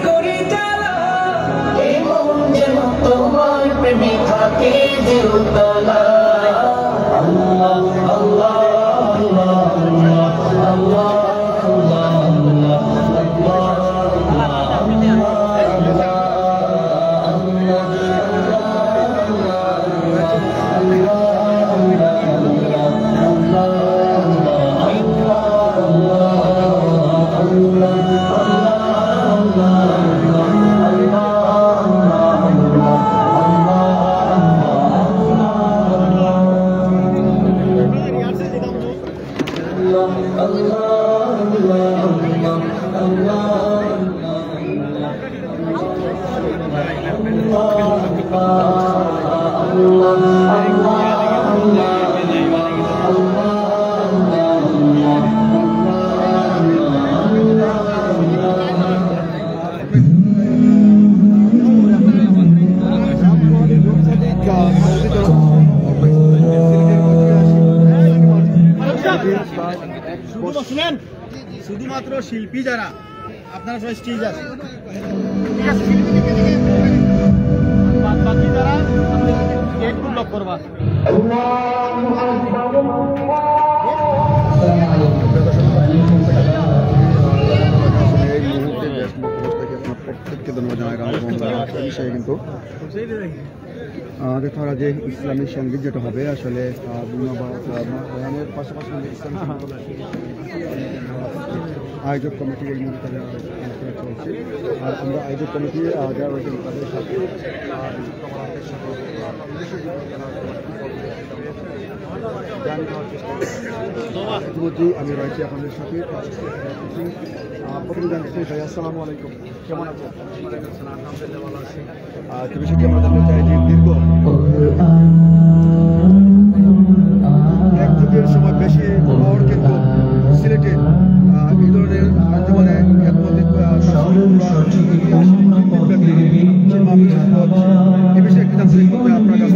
করি চালা এই মন যেন তোমার প্রেমে থাকে চিরতলা আল্লাহ আল্লাহ শুধুমাত্র শিল্পী যারা আপনারা সবাই স্টেজ আছে বাকি যারা গেট লক করবা প্রত্যেককে ধন্যবাদ জানাই বিষয়ে কিন্তু দেখতে পারা যে ইসলামী সঙ্গীত যেটা হবে আসলে বয়ানের পাশাপাশি আয়োজক কমিটি এই মুহূর্তে চলছে আর আমরা আয়োজক কমিটি যারা রয়েছেন তাদের সাথে ইতিমধ্যেই আমি রয়েছি আপনাদের সাথে প্রথমে জানতে চাই ভাই আসসালামু আলাইকুম কেমন আছেন? বিষয়টি আমরা জানতে চাই যে দীর্ঘ এক যুগের সময় বেশি পর কিন্তু সিলেটে এই ধরনের জীবনে এ বিষয়ে একটি জানতে করবে আপনার কাছ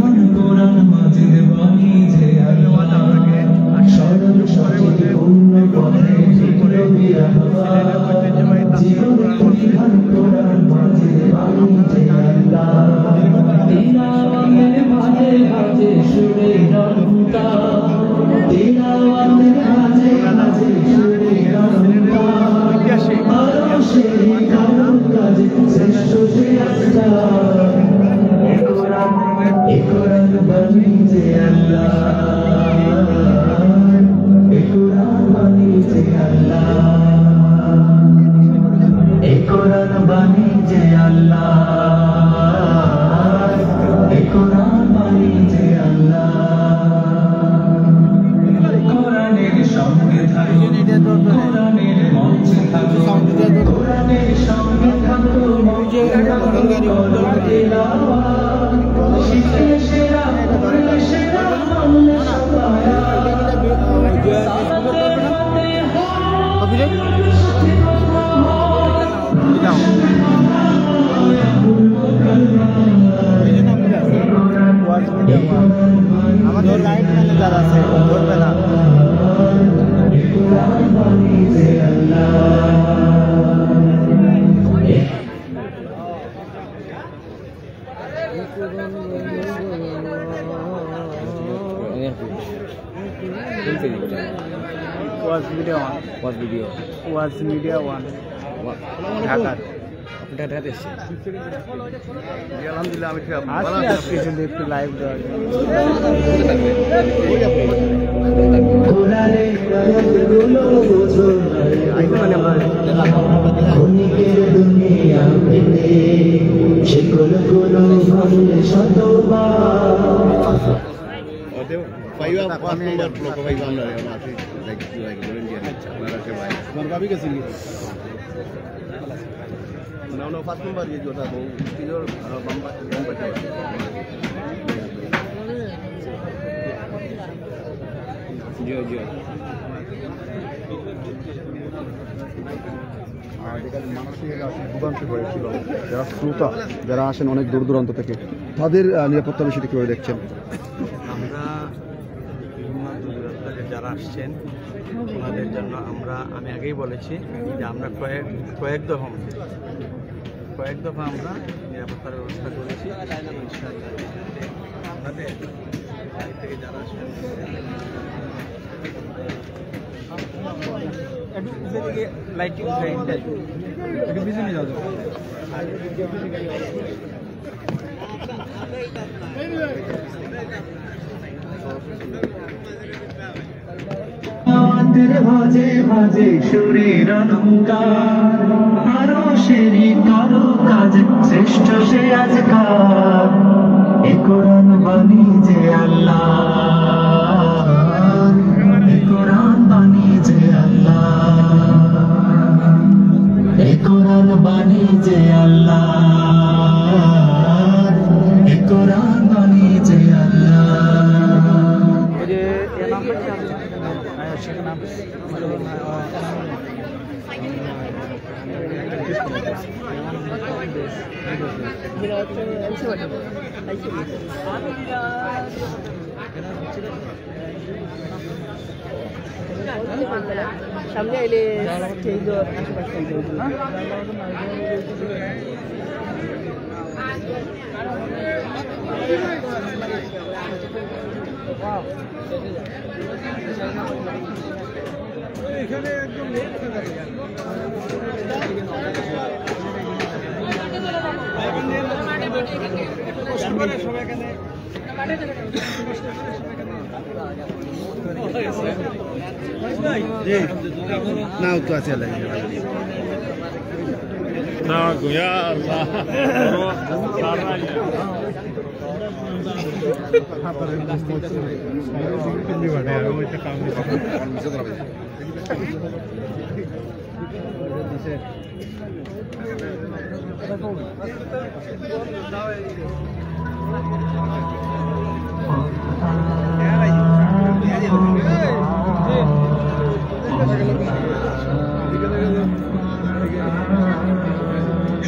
আমাদের লাইট ম্যানেজার আছে ধরবে না ওয়াজ মিডিয়া ওয়ান ঢাকার আলহামদুলিল্লাহ আমি একটু লাইভ पाँच नंबर ये जो था वो किलोर बम्बा जी जी ভোগান্তি হয়েছিল যারা শ্রোতা যারা আসেন অনেক দূর দূরান্ত থেকে তাদের নিরাপত্তা বিষয়টি কীভাবে দেখছেন? আমরা বিভিন্ন দূর যারা আসছেন ওনাদের জন্য আমি আগেই বলেছি যে আমরা কয়েক দফা কয়েক দফা আমরা নিরাপত্তার ব্যবস্থা করেছি। আপনাদের বাড়ি থেকে যারা আসবেন লাইটিং একটু পিছনে যাও। ভাজে ভাজে সুরের অলঙ্কার, আরো সেরি কারো কাজ শ্রেষ্ঠ সে আজকার। এ কোরআন বাণী যে আল্লাহ, এ কোরআন বাণী যে আল্লাহ, এ কোরআন বাণী যে আল্লাহ, এ কোরআন বাণী যে আল্লাহ। সামনে এলে আশেপাশে এখানে একদম সবাই এখানে নাও তো আছে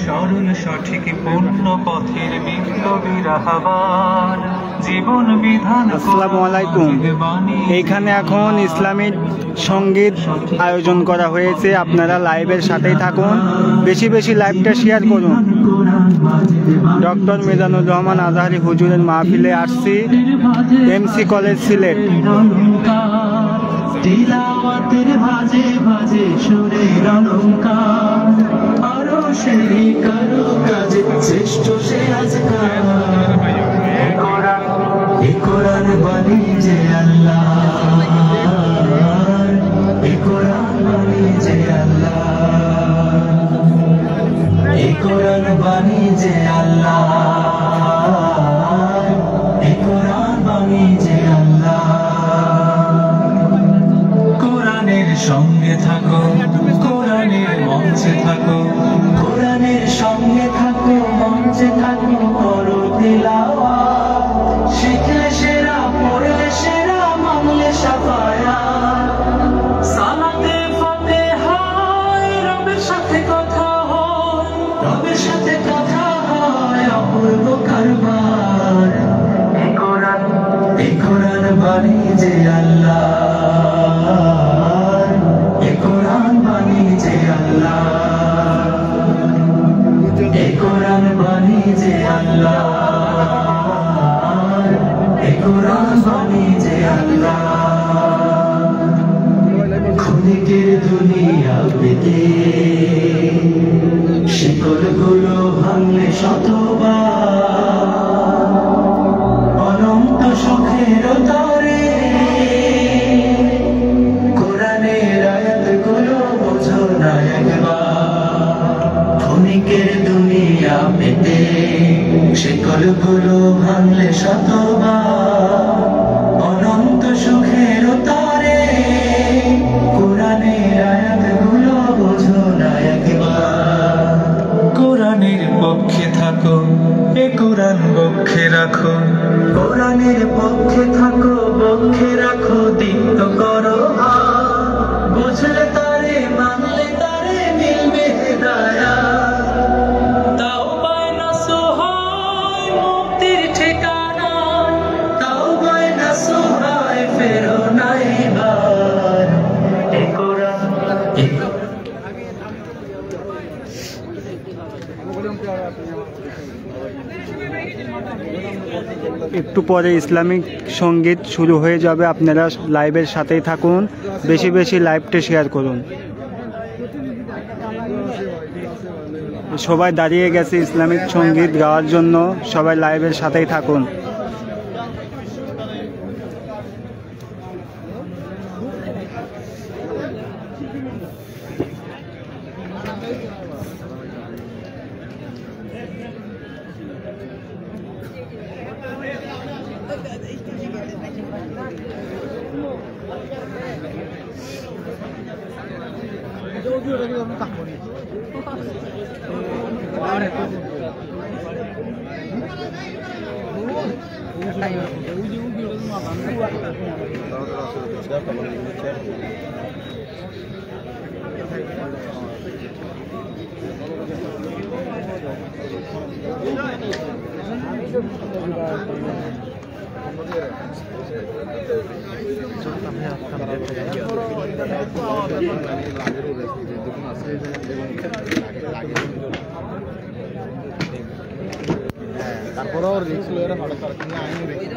সরল সঠিক পূর্ণ পথের বিপ্লবী রাহবার জীবন বিধান। আসসালামু আলাইকুম। এইখানে এখন ইসলামিক সঙ্গীত আয়োজন করা হয়েছে, আপনারা লাইভের সাথেই থাকুন, বেশি বেশি লাইভটা শেয়ার করুন। ডক্টর মিজানুর রহমান আজহারি হুজুরের মাহফিলে আসছি, এমসি কলেজ সিলেট। তিলাওয়াতের ভাজে ভাজে সুরের অলঙ্কার, আরো সেই কারো কাজে শ্রেষ্ঠ সে আজকার। এ কোরআন বাণী যে আল্লাহ, এ কোরআন বাণী যে আল্লাহ, এ কোরআন বাণী যে আল্লাহ, এ কোরআন বাণী যে আল্লাহ। কোরআনের সঙ্গে থাকো, কোরআনের মঞ্চে থাকো, কোরআনের সঙ্গে থাকো, মঞ্চে থাকো, করো তিলাওয়াত। শিখলে সেরা, পড়লে সেরা, মানলে সাফায়াত। সালাতে ফাতিহায় রবের সাথে কথা হয়, রবের সাথে কথা হয়, অপূর্ব কারবার। এ কোরআন বাণী যে আল্লাহ, এ কোরআন বাণী যে আল্লাহ, এ কোরআন বাণী যে আল্লাহ, এ কোরআন বাণী যে আল্লাহ। ক্ষণিকের দুনিয়া পেতে শিকড়গুলো ভাঙলে শতবার, অনন্ত সুখের তরে কোরআনের আয়াতগুলো বোঝো না একবার। ক্ষণিকের দুনিয়া পেতে শিকড়গুলো ভাঙলে শতবার, অনন্ত সুখের তরে কোরআনের আয়াতগুলো বোঝো না একবার। কোরআনের পক্ষে থাকো, এ কোরআন পক্ষে রাখো, কোরআনের পক্ষে থাকো, পক্ষে রাখো, দীপ্ত করো হাত। বুঝলে তারে, মানলে তারে, মিলবে হিদায়াত। তাওবায় নাসুহায় মুক্তির ঠিকানা, তাওবায় নাসুহায় ফেরো না এবার। এ কোরআন একটু পরে ইসলামিক সঙ্গীত শুরু হয়ে যাবে, আপনারা লাইভের সাথেই থাকুন, বেশি বেশি লাইভটা শেয়ার করুন। সবাই দাঁড়িয়ে গেছে ইসলামিক সঙ্গীত গাওয়ার জন্য, সবাই লাইভের সাথেই থাকুন। তারপরেও রিস্ক লয়ে হঠাৎ করে আইন রিস্ক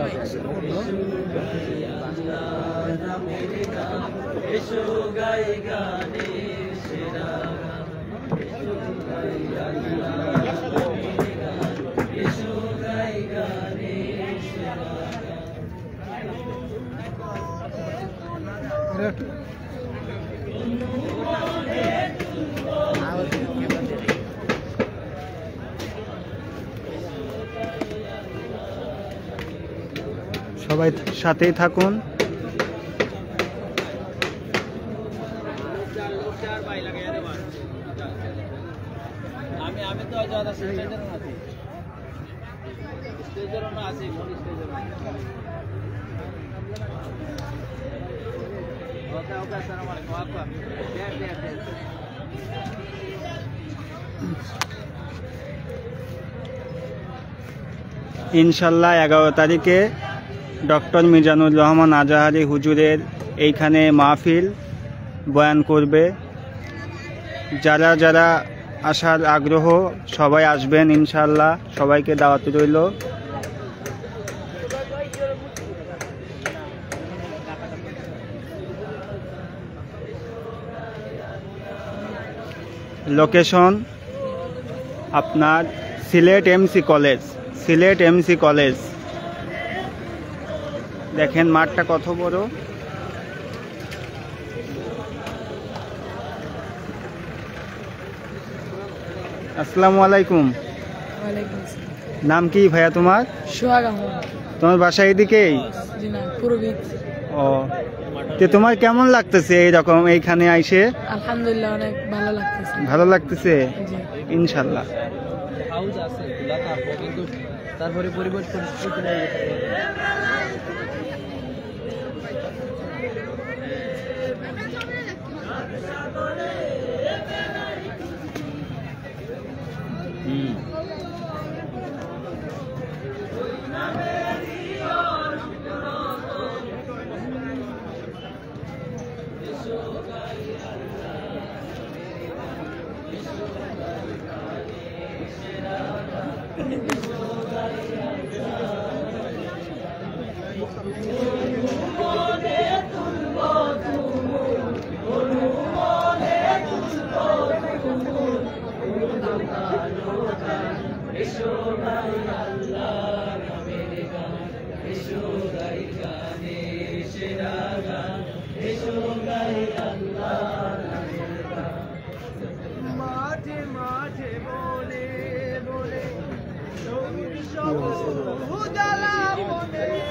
সবাই সাথেই থাকুন। আমি তো যারা স্টেজের না আছি, স্টেজের না আছি, কোন স্টেজের না। ওকে ওকে, আসসালামু আলাইকুম। আপা দেখ ইনশাল্লাহ 11 তারিখে ডক্টর মিজানুর রহমান আজাহারি হুজুরের এইখানে মাহফিল বয়ান করবে। যারা যারা আসার আগ্রহ সবাই আসবেন ইনশাল্লাহ, সবাইকে দাওয়াত রইল। লোকেশন আপনার Sylhet MC college, Sylhet MC college. দেখেন মাঠটা কত বড়। আসসালামু আলাইকুম। ওয়ালাইকুম আসসালাম। নাম কি ভাইয়া তোমার? সোহাগ আহমদ। তোমার বাসা এদিকেই? জি না, পুরবী। ও, তো তোমার কেমন লাগতেছে এইরকম এইখানে আইসে? আলহামদুলিল্লাহ, অনেক ভালো লাগতেছে। ভালো লাগতেছে জি। ইনশাল্লাহ। হাউস আছে খোলা থাকবো, কিন্তু তারপরে পরিবেশ পরিস্থিতি হয়ে গেছে।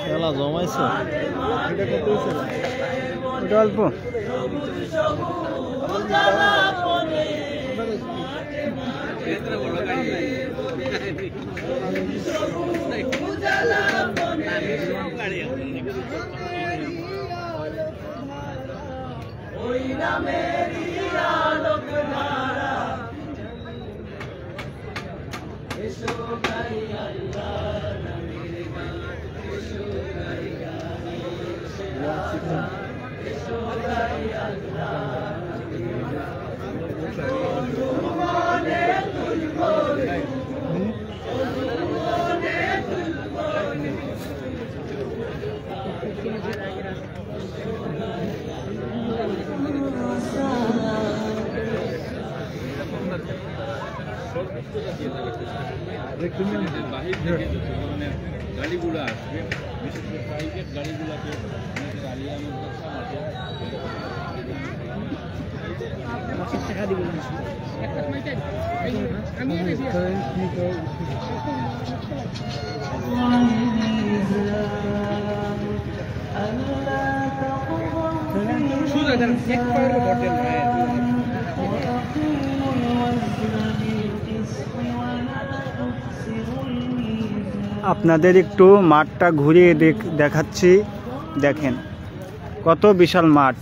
খেলা জমাইছে অল্প গাড়িগুলো আসবে, বিশেষ করে প্রাইভেট গাড়িগুলোকে আলিয়া মাদ্রাসা মাঠে আপনাদের একটু মাঠটা ঘুরিয়ে দেখাচ্ছি, দেখেন কত বিশাল মাঠ।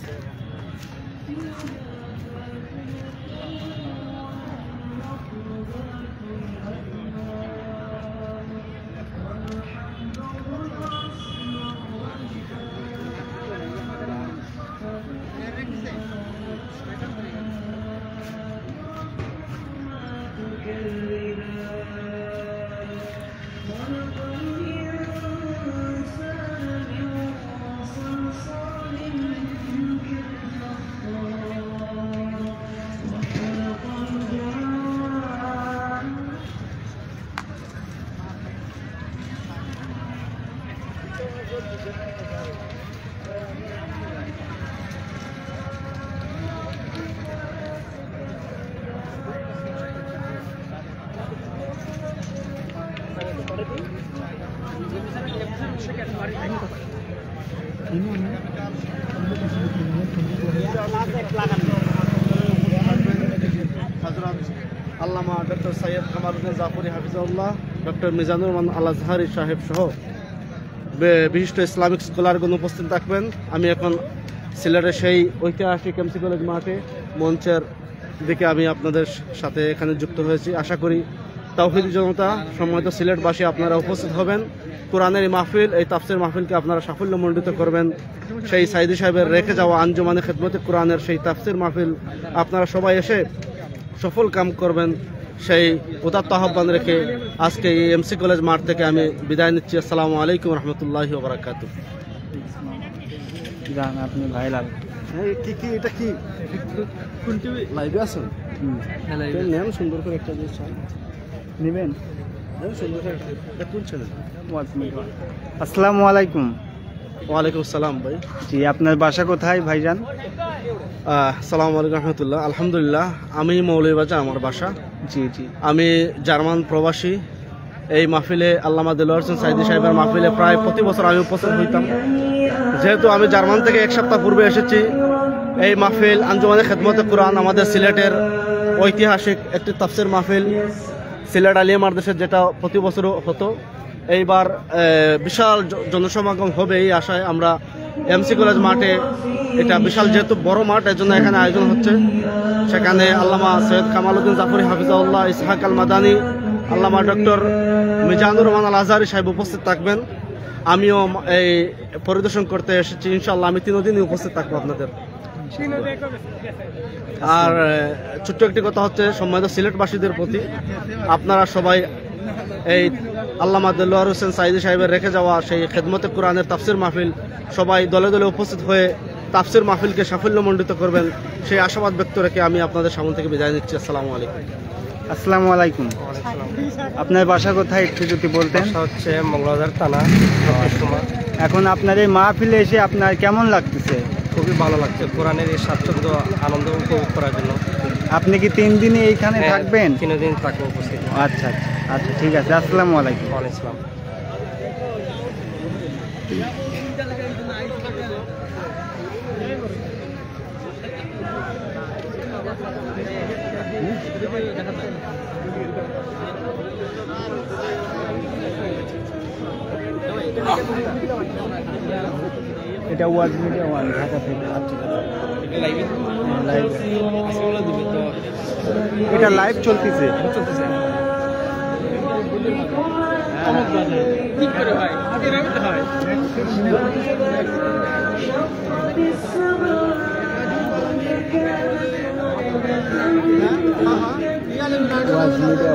আল্লামা ডক্টর সৈয়দ কামালউদ্দিন জাফরি হাফিজাউল্লাহ, ডক্টর মিজানুর রহমান আল আজহারি সাহেব সহ বিশিষ্ট ইসলামিক স্কলারগণ উপস্থিত থাকবেন। আমি এখন সিলেটের সেই ঐতিহাসিক এমসি কলেজ মাঠে মঞ্চের দিকে আমি আপনাদের সাথে এখানে যুক্ত হয়েছি। আশা করি তাওহীদি জনতা, সম্মানিত সিলেটবাসী, আপনারা উপস্থিত হবেন। কোরআনের এই মাহফিল, এই তাফসীর মাহফিলকে আপনারা সাফল্যমণ্ডিত করবেন। সেই সাইদি সাহেবের রেখে যাওয়া আঞ্জুমানে খেদমতে কোরআনের সেই তাফসীর মাহফিল আপনারা সবাই এসে সফল কাম করবেন, সেই উদাত্ত আহ্বান রেখে আজকে এই এমসি কলেজ মাঠ থেকে আমি বিদায় নিচ্ছি। আসসালামু আলাইকুম রহমতুল্লাহি ওয়া বারাকাতুহু। জান আপনি ভাইলাল কি এটা কি লাইভে আছেন? নেন সুন্দর করে একটা জিনিস নেবেন। সুন্দর করে কোন ছেলে? আসসালামু আলাইকুম। ওয়ালাইকুম আসসালাম ভাই। জি, আপনার বাসা কোথায় ভাইজান? আসসালামু আলাইকুম রহমতুল্লাহ। আলহামদুলিল্লাহ, আমি মৌলভীবাজার আমার বাসা। জি জি। আমি জার্মান প্রবাসী। এই মাহফিলে আল্লামা দেলোয়ার হোসেন সাইদি সাহেবের মাহফিলে প্রায় প্রতি বছর আমি উপস্থিত হইতাম। যেহেতু আমি জার্মান থেকে এক সপ্তাহ পূর্বে এসেছি, এই মাহফিল আঞ্জুমানে খেদমতে কোরআন আমাদের সিলেটের ঐতিহাসিক একটি তাফসীর মাহফিল, সিলেট আলিয়া মাদ্রাসার, যেটা প্রতি বছর হতো। এইবার বিশাল জনসমাগম হবে এই আশায় আমরা এমসি কলেজ মাঠে, এটা বিশাল যেহেতু বড় মাঠ, এর জন্য এখানে আয়োজন হচ্ছে। সেখানে আল্লামা সৈয়দ কামালউদ্দিন জাফরি হাফিজাউল্লাহ, ইসহাক আল মাদানী, আল্লামা ডক্টর মিজানুর রহমান আল আজহারি সাহেব উপস্থিত থাকবেন। আমিও এই পরিদর্শন করতে এসেছি। ইনশাআল্লাহ আমি 3 দিনই উপস্থিত থাকবো আপনাদের। আর ছোট্ট একটি কথা হচ্ছে, সম্মানিত সিলেটবাসীদের প্রতি, আপনারা সবাই এই আল্লামা দেলোয়ার হোসেন সাইদি সাহেবের রেখে যাওয়া সেই খেদমতে কোরআনের তাফসীর মাহফিল সবাই দলে দলে উপস্থিত হয়ে তাফসীর মাহফিলকে সাফল্যমণ্ডিত করবেন, সেই আশাবাদ ব্যক্ত রেখে আমি আপনাদের সামনে থেকে বিদায় নিচ্ছি। আসসালামু আলাইকুম। আসসালামু আলাইকুম। আপনার বাসা কোথায় একটু যদি বলতেন? হচ্ছে মঙ্গলবার থানা। এখন আপনার এই মাহফিলে এসে আপনার কেমন লাগতেছে? খুবই ভালো লাগছে কোরআনের এই স্বাচ্ছন্দ্য আনন্দ উপভোগ করার জন্য। আপনি কি 3 দিনই এইখানে থাকবেন? 3 দিন থাকবো উপস্থিত। আচ্ছা আচ্ছা আচ্ছা, ঠিক আছে। আসসালামু আলাইকুম। ওয়ালাইকুম আসসালাম। এটা ওয়াজ মিডিয়া 1 ঢাকা থেকে। আচ্ছা, এটা লাইভ চলতেছে। ওয়াজ মিডিয়া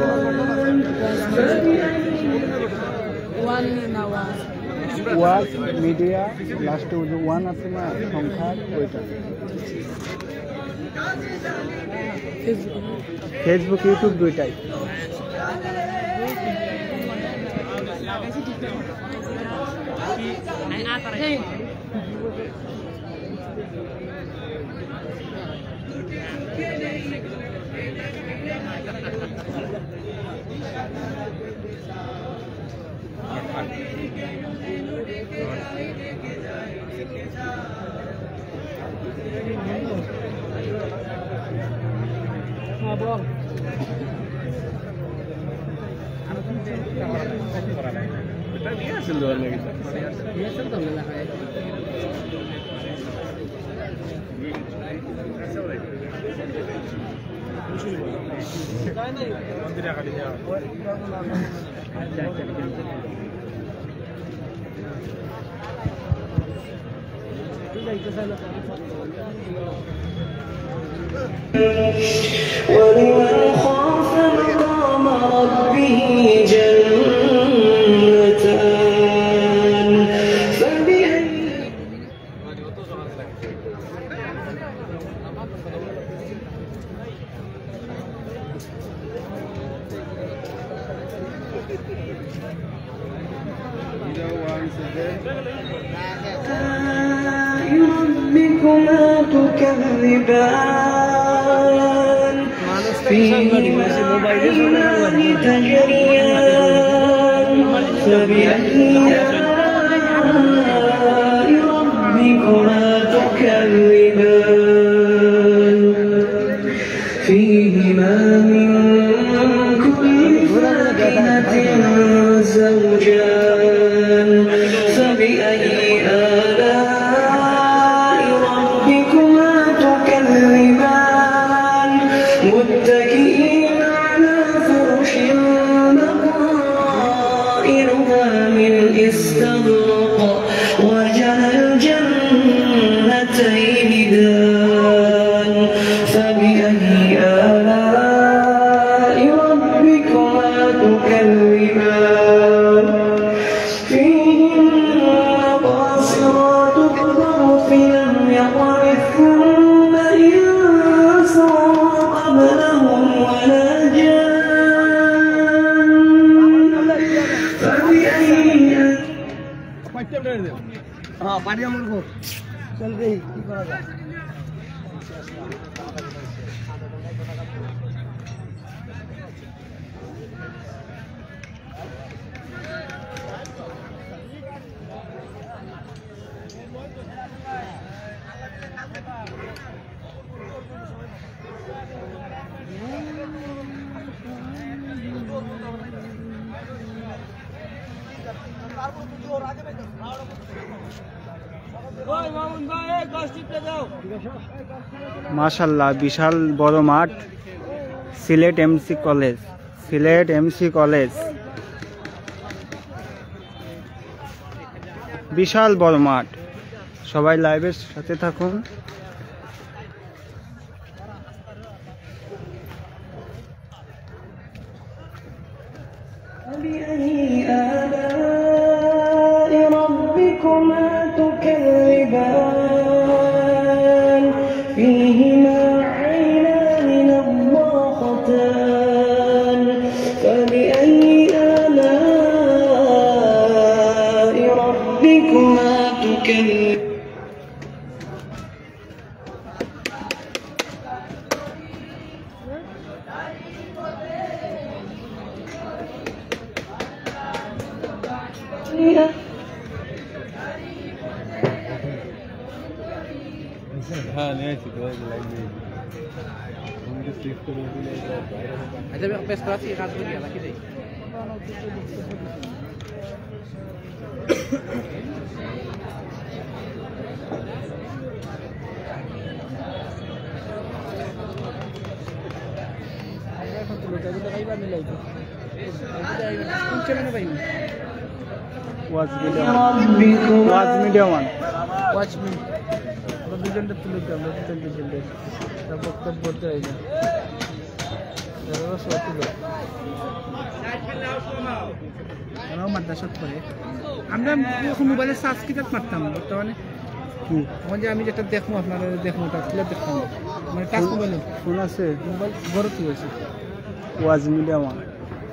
1 ওয়াজ মিডিয়া লাস্টে 1 আছে না সংখ্যা, ওইটা। ফেসবুকে। ফেসবুক, ইউটিউব দুইটাই। ولمن خاف مقام ربه جنتان فبأي ربكما تكذبان فيهما عينان تجريان فبأي آلاء ربكما تكذبان فيهما من كل فاكهة زوجان فبأي آلاء ربكما تكذبان متكئين على فرش بطائنها من استبرق وجنى الجنتين دان فبأي آلاء ربكما تكذبان فيهن قاصرات الطرف لم يطمثهن إنس قبلهم ولا جان فبأي মাশাআল্লাহ, বিশাল বড় মাঠ। Sylhet MC college, Sylhet MC college, বিশাল বড় মাঠ। সবাই লাইভের সাথে থাকুন। فبأي آلاء ربكما تكذبان فيهما عينان نضاختان فبأي آلاء ربكما تكذبان हाँ नहीं थी तो लाइव में उनके स्लिप को रोक लिया আচ্ছা বেশ করা আছে কাজ করি নাকি দেই এখন তো লোটা দিতে পাইবা মিলাই তো কোন চ্যানেলে পাইনি ওয়াজ মিডিয়া ওয়ান। ওয়াচ মি দুজনটা তুলে তো আমরা দুজনটা তার বক্তব্য বলতে হয় না তারা সব তুলে আমরাও মাদ্রাসা করে আমরা মোবাইলে সার্চ কিতাব মারতাম বর্তমানে যে আমি যেটা দেখবো আপনারা দেখবো ওটা তুলে দেখতাম মানে টাচ মোবাইল ফোন আছে মোবাইল বড় কি আছে ওয়াজ মিডিয়া ওয়ান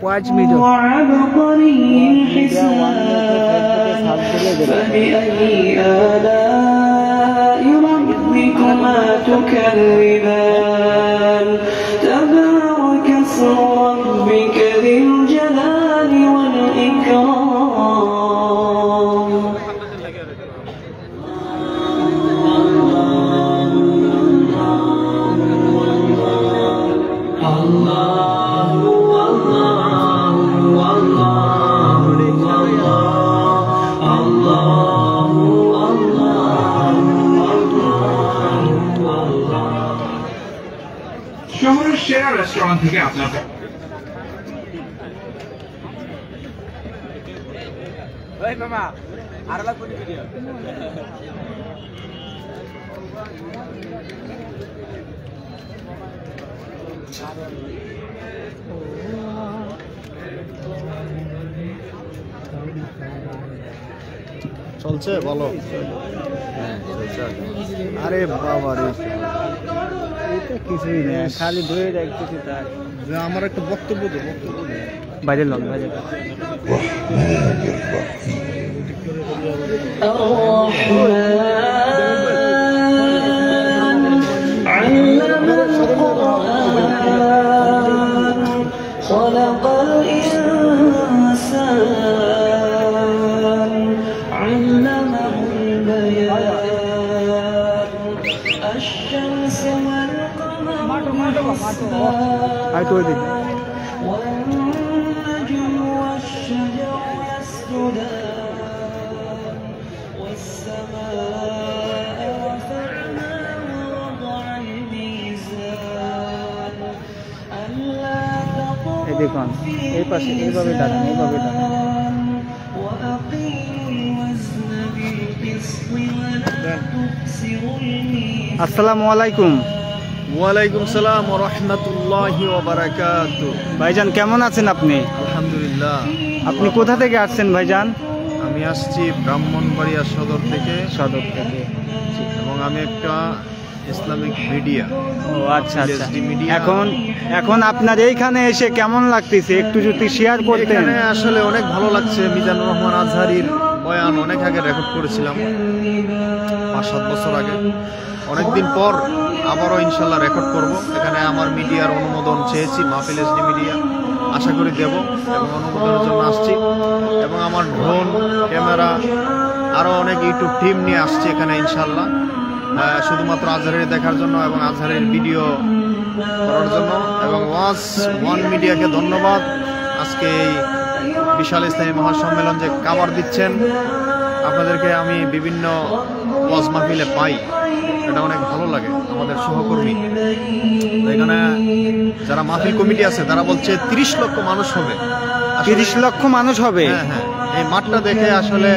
ওয়াজ মিডিয়া وعبقري الحساب فبأي آلاء ربكما تكذبان تبارك اسم ربك ذي الجلال والإكرام শহরের সেরা রেস্টুরেন্ট থেকে আপনার চলছে বলো আরে বাবা রে এটা কিছুই না খালি ধরে রাখতেছি তাই যে আমার একটা বক্তব্য দে বাইরে লন বাইরে خلق الإنسان علمه البيان الشمس والقمر আই তো দিই والنجم والشجر يسجدان والسماء رفعناها ووضع الميزان ألا এই দেখুন এই পাশে এইভাবে দাঁড়ান এইভাবে দাঁড়ান وأقيموا الوزن بالقسط ولا تخسروا الميزان আসসালামু আলাইকুম ওয়ালাইকুম সালাম ওয়া রাহমাতুল্লাহি ওয়া বারাকাতুহু ভাইজান কেমন আছেন আপনি আলহামদুলিল্লাহ আপনি কোথা থেকে আসছেন ভাইজান আমি আসছি ব্রাহ্মণবাড়িয়া সদর থেকে সদর থেকে এবং আমি একটা ইসলামিক মিডিয়া ও আচ্ছা আচ্ছা LSD media। এখন আপনার এইখানে এসে কেমন লাগতেছে একটু যদি শেয়ার করতেন এখানে আসলে অনেক ভালো লাগছে মিজানুর রহমান আজহারির বয়ান অনেক আগে রেকর্ড করেছিলাম 5-7 বছর আগে অনেকদিন পর আবারও ইনশাল্লাহ রেকর্ড করব এখানে আমার মিডিয়ার অনুমোদন চেয়েছি মাহফিল এসডি মিডিয়া আশা করি দেব এবং অনুমোদনের জন্য আসছি এবং আমার ড্রোন ক্যামেরা আরও অনেক ইউটিউব টিম নিয়ে আসছি এখানে ইনশাল্লাহ শুধুমাত্র আজহারের দেখার জন্য এবং আজহারের ভিডিও করার জন্য এবং ওয়ান মিডিয়াকে ধন্যবাদ আজকে এই বিশাল ইসলামী মহাসম্মেলন যে কাভার দিচ্ছেন আপনাদেরকে আমি বিভিন্ন ওয়াজ মাহফিলে পাই এটা অনেক ভালো লাগে আমাদের সহকর্মী এখানে যারা মাহফিল কমিটি আছে তারা বলছে 30 লক্ষ মানুষ হবে 30 লক্ষ মানুষ হবে হ্যাঁ হ্যাঁ এই মাঠটা দেখে আসলে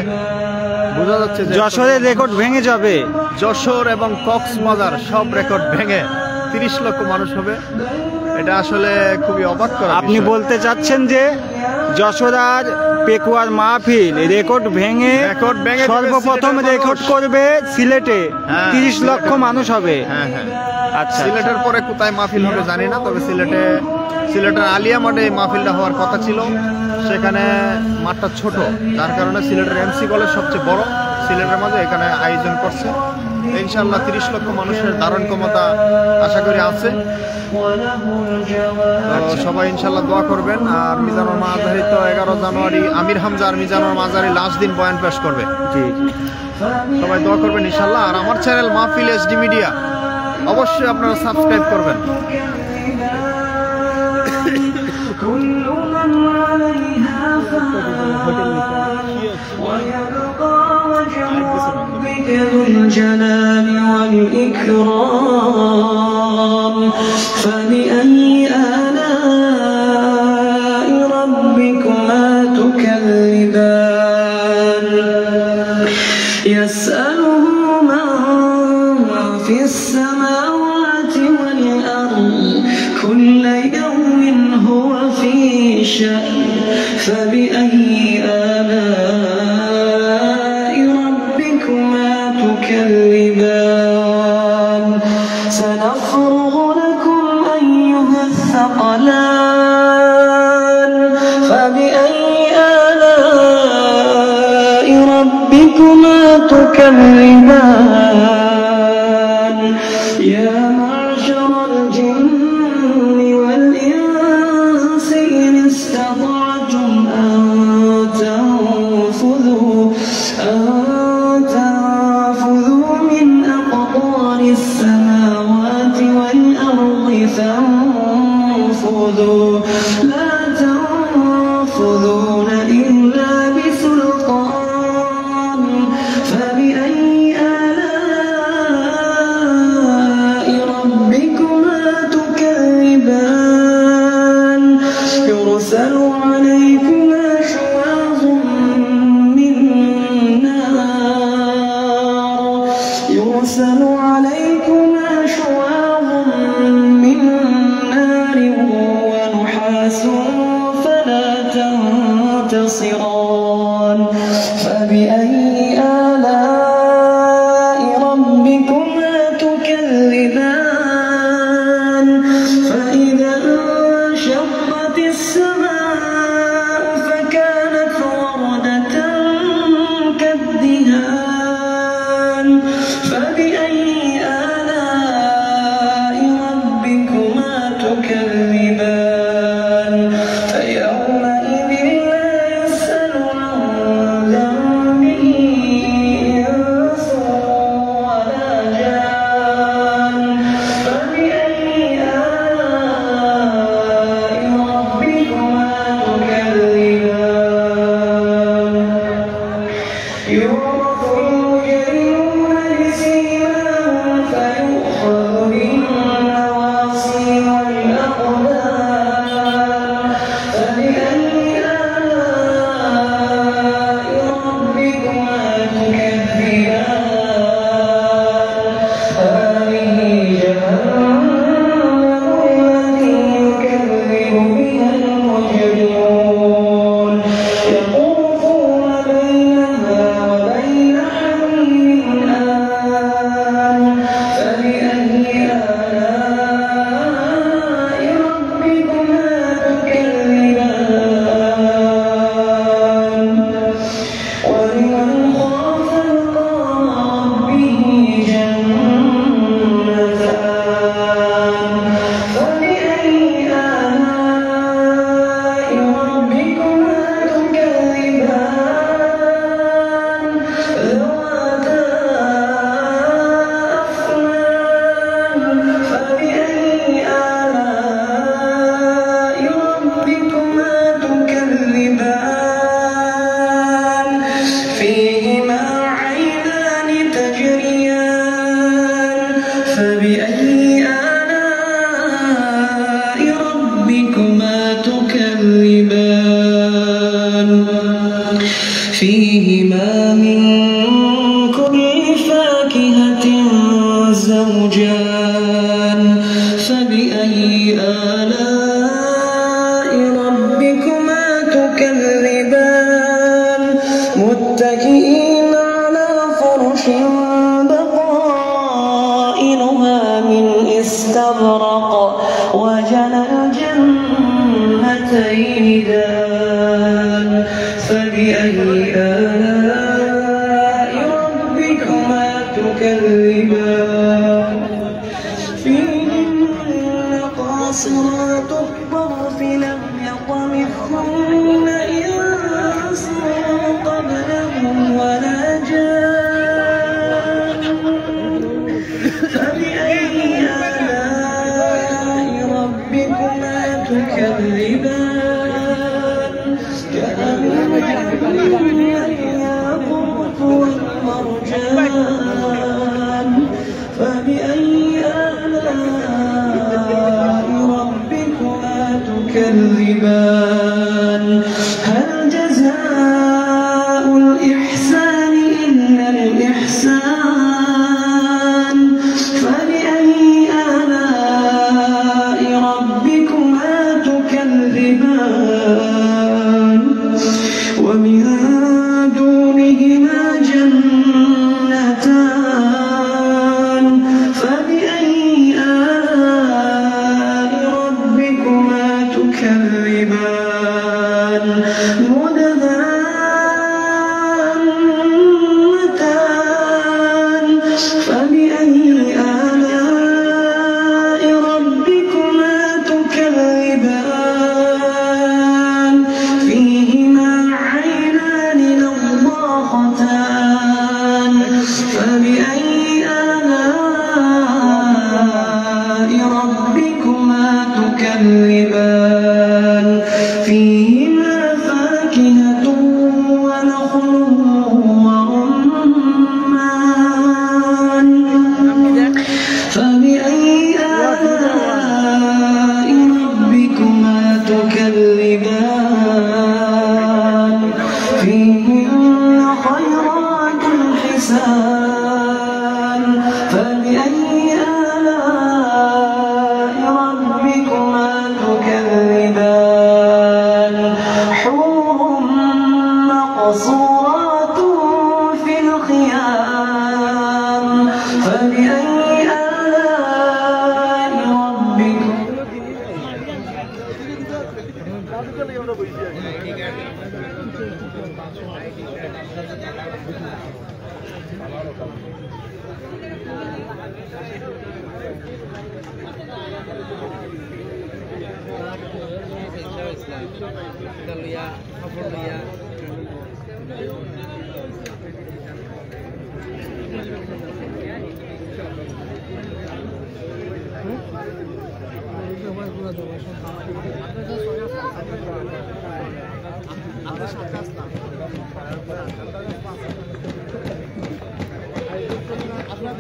বোঝা যাচ্ছে যে যশোরের রেকর্ড ভেঙে যাবে যশোর এবং কক্সবাজার সব রেকর্ড ভেঙে 30 লক্ষ মানুষ হবে এটা আসলে খুবই অবাক করা আপনি বলতে চাচ্ছেন যে যশোর আর পেকুয়ার মাহফিল রেকর্ড ভেঙে সর্বপ্রথম রেকর্ড করবে সিলেটে হ্যাঁ, 30 লক্ষ মানুষ হবে হ্যাঁ হ্যাঁ আচ্ছা সিলেটের পরে কোথায় মাহফিল হবে জানি না তবে সিলেটের আলিয়া মাঠে এই মাহফিলটা হওয়ার কথা ছিল সেখানে মাঠটা ছোট যার কারণে সিলেটের এমসি কলেজ সবচেয়ে বড় সিলেটের মাঝে এখানে আয়োজন করছে ইনশাআল্লাহ 30 লক্ষ মানুষের ধারণ ক্ষমতা আশা করি আছে তো সবাই ইনশাআল্লাহ দোয়া করবেন আর মিজানুর মাজারি তো 11 জানুয়ারি আমির হামজা আর মিজানুর মাজারি লাস্ট দিন বয়ান পেশ করবে জি সবাই দোয়া করবেন ইনশাআল্লাহ আর আমার চ্যানেল মাহফিল এসডি মিডিয়া অবশ্যই আপনারা সাবস্ক্রাইব করবেন كل من عليها فان ويبقى وجه ربك ذو الجلال والإكرام فبأي آلاء ربكما تكذبان يسأله من في السماوات والأرض كل يوم هو في شأن فبأي آلاء ربكما تكذبان سنفرغ ربكما تكذبان يا معشر الجن والإنس إن استطعتم أن تنفذوا من أقطار السماوات والأرض فانفذوا لا تنفذون إلا بسلطان فبأي آلاء ربكما تكذبان يرسل عليكما شواظ من نار ونحاس فلا تنتصران فبأي آلاء ربكما تكذبان فإذا انشقت السماء فكانت وردة كالدهان فبأي آلاء ربكما تكذبان فيومئذ لا يسأل عن ذنبه إنس ولا جان فبأي آلاء ربكما تكذبان يعرف المجرمون بسيماهم فيؤخذ بالنواصي والأقدام فبأي آلاء ربكما تكذبان هذه جهنم التي يكذب بها المجرمون يطوفون بينها وبين حميم آن فبأي آلاء ربكما تكذبان ولمن خاف مقام ربه جنتان فبأي آلاء ربكما تكذبان ذواتا أفنان فبأي آلاء ربكما تكذبان فيهما عينان تجريان فبأي آلاء ربكما تكذبان فيهما من كل فاكهة زوجان فبأي آلاء ربكما تكذبان متكئين على فرش بطائنها من استبرق وجنى الجنتين دان فبأي آلاء ربكما تكذبان فيهن قاصرات الطرف لم يطمثهن إنس قبلهم ولا جان فبأي آلاء ربكما تكذبان كأنهن الياقوت والمرجان فبأي آلاء ربكما تكذبان هل جزاء الإحسان إلا الإحسان فبأي آلاء ربكما تكذبان ومن دونهما جنتان فبأي آلاء ربكما تكذبان مدهامتان حور مقصورات في الخيام فبأي آلاء ربكم আপনার